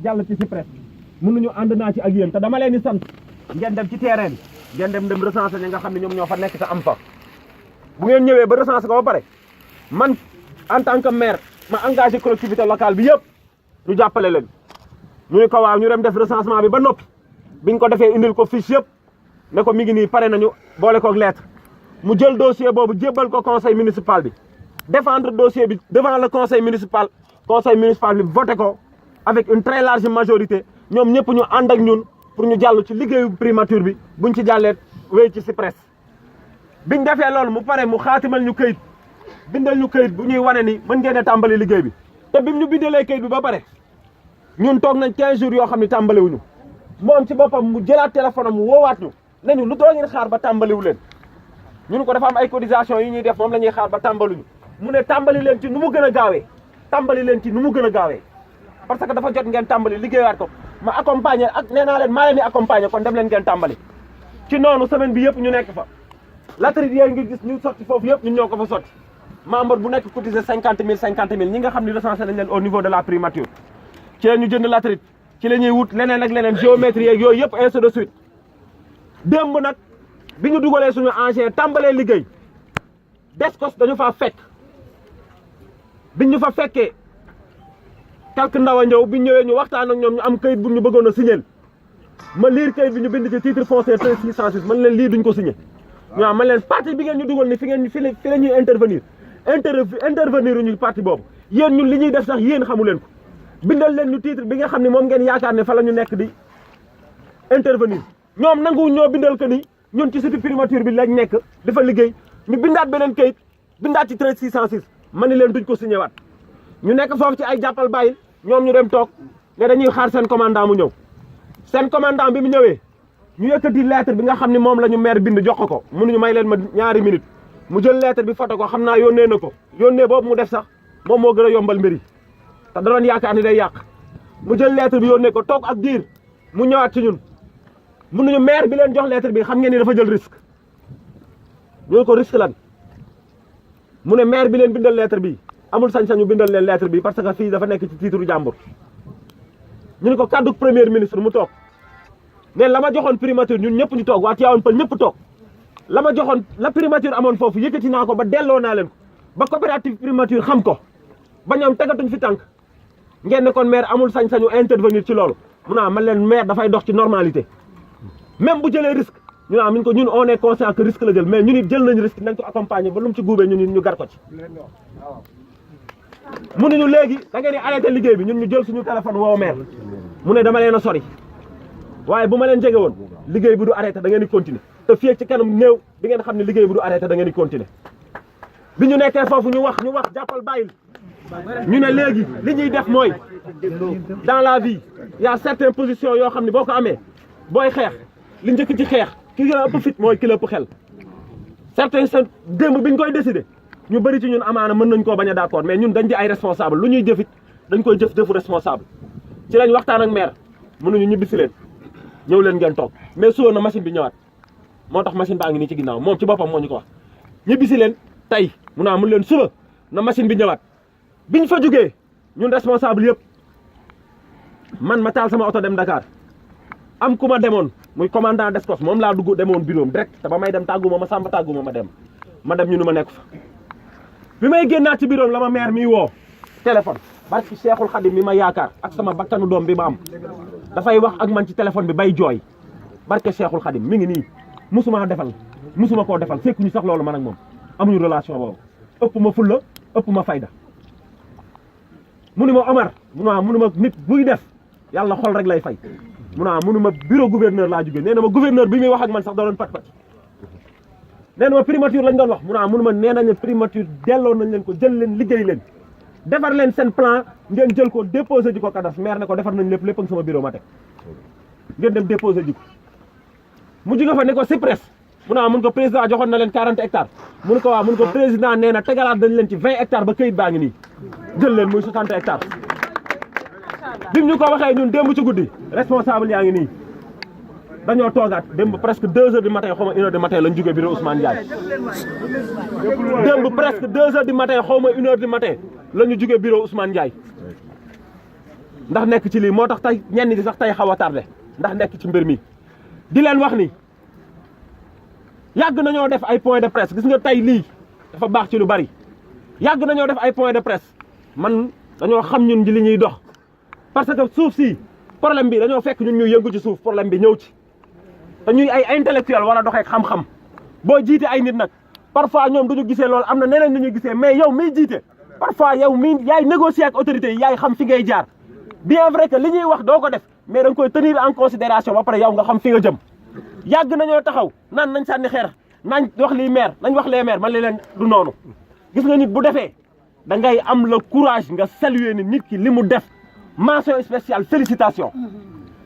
jàll ci presse mënuñu ànd naa ci ak yéen te dama leen di sant ngeen dem ci terrain bi ngeen dem recenser ñi nga xam ne ñoom ñoo fa nekk te am fa bu ngeen ñëwee ba recenser ko ba pare man en tant que maire ma engagé collectivité locale bi yëpp ñu jàppale leen ñu ne ko waaw ñu dem def recensement bi ba noppi biñ ko defee indil ko fiche yëpp ne ko mi ngi nii pare nañu boole koog lettre mu jël dossier boobu jébbal ko conseil municipal bi défendre dossier bi devant le conseil municipal bi voté ko avec une très large majorité ñoom ñëpp ñu ànd ak ñun pour ñu jàll ci liggéeyu primature bi buñ ci jàllee wéy ci presse biñ defee loolu mu pare mu xaatimal ñu këyit bindal ñu këyit bu ñuy wane ni mën ngeen a tàmbali liggéey bi te bim ñu bindalee këyit bi ba pare ñun toog nañ 15 jours yoo xam ne tàmbaliwuñu moom ci boppam mu jëlaat téléphone am mu woowaat ñu ne ñu lu too ngeen xaar ba tàmbaliwu leen ñun ko dafa am ay cotisation yi ñuy def moom la ñuy xaar ba tàmbaluñu mu ne tàmbali leen ci nu mu gën a gaawee tàmbali leen ci nu mu gën a gaawee parce que dafa jot ngeen tàmbali liggéeyaat ko ma accompagner ak nee naa leen maa leen di accompagner kon dem leen ngeen tàmbali ci noonu semaine bi yëpp ñu nekk fa latérite yooyu ngi gis ñu sotti foofu yëpp ñun ñoo ko fa sotti membre bu nekk cotisé 50 000 ñi nga xam ne recensé nañ leen au niveau de la primature ci la ñu jënd latérite ci la ñuy wut leneen ak leneen géométrie yeeg yooyu yëpp ainsi de suite démb nag bi ñu dugalee suñu engin tàmbalee liggéey Descos dañu faa fekk biñ ñu fa fekkee quelque ndaw a ñëw biñ ñëwee ñu waxtaan ak ñoom ñu am kayit bu ñu bëggoon a signer ma liir kayit bi ñu bind ci titre foncier 3606 man leen lii duñ ko signer ñoo man leen parti bi ngeen ñu dugal ni fi la ñuy intervenir ñu parti boobu yéen ñun li ñuy def sax yéen xamu leen ko bindal leen ñu titre bi nga xam ne moom ngeen yaakaar ne fa la ñu nekk di intervenir ñoom nangu ñoo bindal que ni ñun ci site primature bi lañ nekk dafa liggéey ñu bindaat beneen kayit bindaat ci 3606 ma ni leen duñ ko signé waat ñu nekk foofu ci ay jàppal bàyyil ñoom ñu dem toog ne dañuy xaar seen commandant mu ñëw seen commandant bi mu ñëwee ñu yëkkati lettre bi nga xam ne moom la ñu maire bind jox ko mënuñu may leen ma ñaari minute mu jël lettre bi photo ko xam naa yónnee na ko yónnee boobu mu def sax moom moo gën a yombal mbir yi te da doon yaakaar ni day yàq mu jël lettre bi yónnee ko toog ak diir mu ñëwaat ci ñun mënuñu maire bi leen jox lettre bi xam ngeen ni dafa jël risque ñu ko risque lan mu ne maire bi leen bindal lettre bi amul sañ-sañu bindal leen lettre bi parce que fii dafa nekk ci titre jàmbur ñu ne ko kaddu premier ministre mu toog ne la ma joxoon primature ñun ñëpp ñu toog waa Tivaouane Peulh ñëpp toog la ma joxoon la primature amoon foofu yëkkati naa ko ba delloo naa leen ko ba coopérative primature xam ko ba ñoom tegatuñ fi tànk ngeen ne kon maire amul sañ-sañu intervenir ci loolu mu naa man leen maire dafay dox ci normalité même bu jëlee risque ñu naa min ko ñun on est conscient que risque la jël mais ñun it jël nañu risque nañ ko accompagner ba lu mu ci guubee ñun ñu gar ko ci mu ne ñu léegi da ngeen di arrêté liggéey bi ñun ñu jël suñu téléphone woo maire mu ne dama leen a sori waaye bu ma leen jege woon liggéey bi du arrêté da ngeen di continuer te fii ci kanam néew di ngeen xam ne liggéey bi du arrêté da ngeen di continuer bi ñu nekkee foofu ñu wax jàppal bàyyil ñu ne léegi li ñuy def mooy dans la vie y a certaines positions yoo xam ne boo ko amee booy xeex li njëkk ci xeex ki la ëpp fit mooy ki la ëpp xel certains sa démb bi ñu koy décider ñu bëri ci ñun amaana mën nañ koo bañ a d'accord mais ñun dañ di ay responsable lu ñuy jëfit dañ koy jëfu responsable ci lañ waxtaan ak maire mënuñu ñibbisi leen ñëw leen ngeen toog mais suba na machine bi ñëwaat moo tax machine baa ngi nii ci ginnaaw moom ci boppam moo ñu ko wax ñibbisi leen tey mun leen suba na machine bi ñëwaat biñ fa jógee ñun responsable yëpp man ma taal sama oto dem Dakar am ku ma demoon muy commandant Descos moom laa dugg demoon bureau direct te ba may dem tàgguma ma sàmba tàgguma ma dem ñu nu ma nekk fa bi may génnaat ci bureau la ma maire mi woo téléphone barki Cheikhul Khadim mi ma yaakaar ak sama bakkanu doom bi ma am dafay wax ak man ci téléphone bi bay jooy barke Cheikhul Khadim mi ngi nii musuma koo defal fekkuñu sax loolu man ak moom amuñu relation boobu ëpp ma fulla ëpp ma fayda mu ni ma Omar munu ma nit buy def yàlla xol rek lay fay munu ma bureau gouverneur laa jógee nee na ma gouverneur bi muy wax ak man sax da doon pat nee na ma primature lañ doon wax munu ma nee nañ primature delloo nañ leen ko jël leen liggéey leen defar leen seen plan ngeen jël ko déposé ji ko cadastre maire ne ko defar nañ lépp ak sama bureau ma teg ngeen dem déposé ji ko mu jóge fa ne ko CIPRES mun ko président joxoon na leen 40 hectares mun ko président nee na tegalaat dañ leen ci 20 hectares ba këyit baa ngi nii jël leen muy 60 hectares bim ñu ko waxee ñun démb ci guddi responsable yaa ngi nii dañoo toogaat démb presque 2 heures du matin xaw ma 1 heure du matin lañ jógee bureau Ousmane Ndiaye démb presque 2 heures du matin xaw ma 1 heure du matin la ñu jógee bureau Ousmane Ndiaye ndax nekk ci lii moo tax tey ñenn di sax tey xaw a tardé ndax nekk ci mbir mi di leen wax ni yàgg nañoo def ay point de presse gis nga tey lii dafa baax ci lu bari yàgg nañoo def ay point de presse man dañoo xam ñun ji li ñuy dox parce que suuf si problème bi dañoo fekk ñun ñuy yëngu ci suuf problème bi ñëw ci te ñuy ay intellectuel wala doxee xam-xam boo jiite ay nit nag parfois ñoom duñu gisee loolu am na neneen ni ñu gisee mais yow miy jiite parfois yow mii yaay négocier ak autorités yi yaay xam fi ngay jaar bien vrai que li ñuy wax doo ko def mais da nga koy tenir en considération ba pare yow nga xam fi nga jëm yàgg nañoo taxaw naan nañ sànni xeer nañ wax lii maire nañ wax les maires man leen du noonu gis nga nit bu defee da ngay am le courage nga saluer ni nit ki li mu def mention spéciale félicitation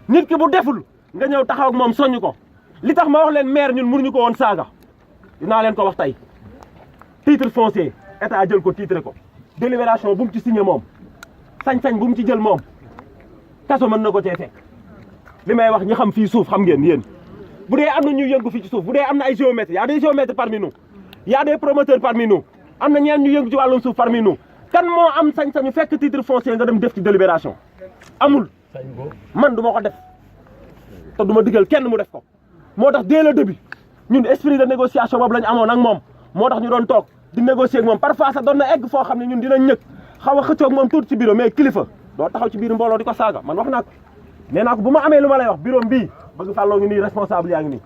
nit ki bu deful nga ñëw taxaw ak moom soññ ko li tax ma wax leen maire ñun mënuñu ko woon saaga dinaa leen ko wax tey titre foncier état jël ko titre ko délibération bu mu ci signé moom sañ-sañ bu mu ci jël moom kaso mën na ko cee fekk li may wax ñi xam fii suuf xam ngeen yéen bu dee am na ñuy yëngu fii ci suuf bu dee am na ay géomètres y a des géomètres parmi nous y a des promoteurs parmi nous am na ñeen ñu yëngu ci wàllum suuf parmi nous kan moo am sañ-sañu fekk titre foncier nga dem def ci délibération amul man du ma ko def te du ma digal kenn mu def ko moo tax dès le début ñun esprit de négociation boobu la ñu amoon ak moom moo tax ñu doon toog di négocier ak moom parfois sax doon na egg foo xam ne ñun dinañ ñëkk xaw a xëccoo ak moom tuuti ci bureau mais kilifa doo taxaw ci biir mbooloo di ko saaga man wax naa ko nee naa ko bu ma amee lu ma lay wax bureau bii bëgg fàlloo ngi nii responsable yaa ngi nii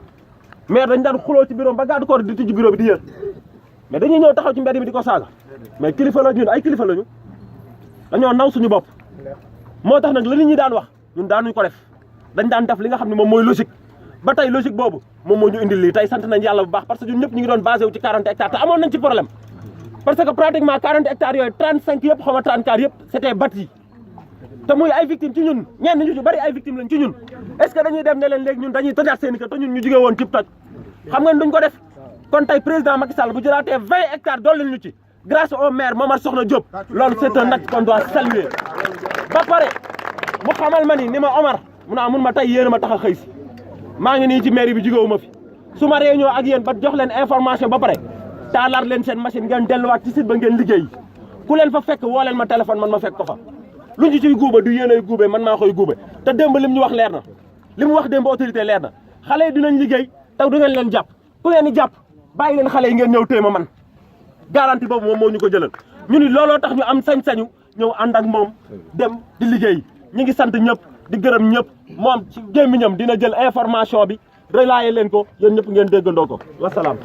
maire dañ daan xuloo ci bureau ba gàddu koor di tijji bureau bi di yër mais dañuy ñëw taxaw ci mbedd mi di ko saaga mais kilifa la ñun ay kilifa lañu dañoo naw suñu bopp moo tax nag la nit ñi daan wax ñun daanuñ ko def dañ daan def li nga xam ne moom mooy logique ba tey logique boobu moom moo ñu indil lii tey sant nañ yàlla bu baax parce que ñun ñëpp ñu ngi doon basé wu ci 40 hectares te amoon nañ ci problème parce que pratiquement 40 hectares yooyu 35 yëpp xaw ma 34 yëpp c'était bâti te muy ay victimes ci ñun ñenn ñu ci bari ay victimes lañ ci ñun est-ce que dañuy dem ne leen léegi ñun dañuy tëjaat seen i kër te ñun ñu jógee woon cib toj xam nga duñ ko def kon tey président Macky Sall bu jëlaatee 20 hectares dolli ñu ci grâce au maire Momar Sokhna Diop loolu c'est un acte qu'on doit saluer ba pare mu xamal ma ni ma Omar mun ma tey yéen a ma tax a xëy si maa ngi nii ci mairie bi jógewu ma fi su ma réunion ak yéen ba jox leen information ba pare taalaat leen seen machine ngeen delluwaat ci site ba ngeen liggéey ku leen fa fekk woo leen ma téléphone man ma fekk ko fa lu ñu ciy guuba du yéen ay guube man maa koy guube te démb lim ñu wax leer na li mu wax démb autorité leer na xale yi dinañ liggéey taw du ngeen leen jàpp ku ngeen di jàpp bàyyi leen xale yi ngeen ñëw téema man garantie boobu moom moo ñu ko jëlal ñu ni looloo tax ñu am sañ-sañu ñëw ànd ak moom dem di liggéey ñi ngi sant ñëpp di gërëm ñëpp moom ci gémmiñam dina jël information bi relayer leen ko yéen ñëpp ngeen déggandoo ko wasalaam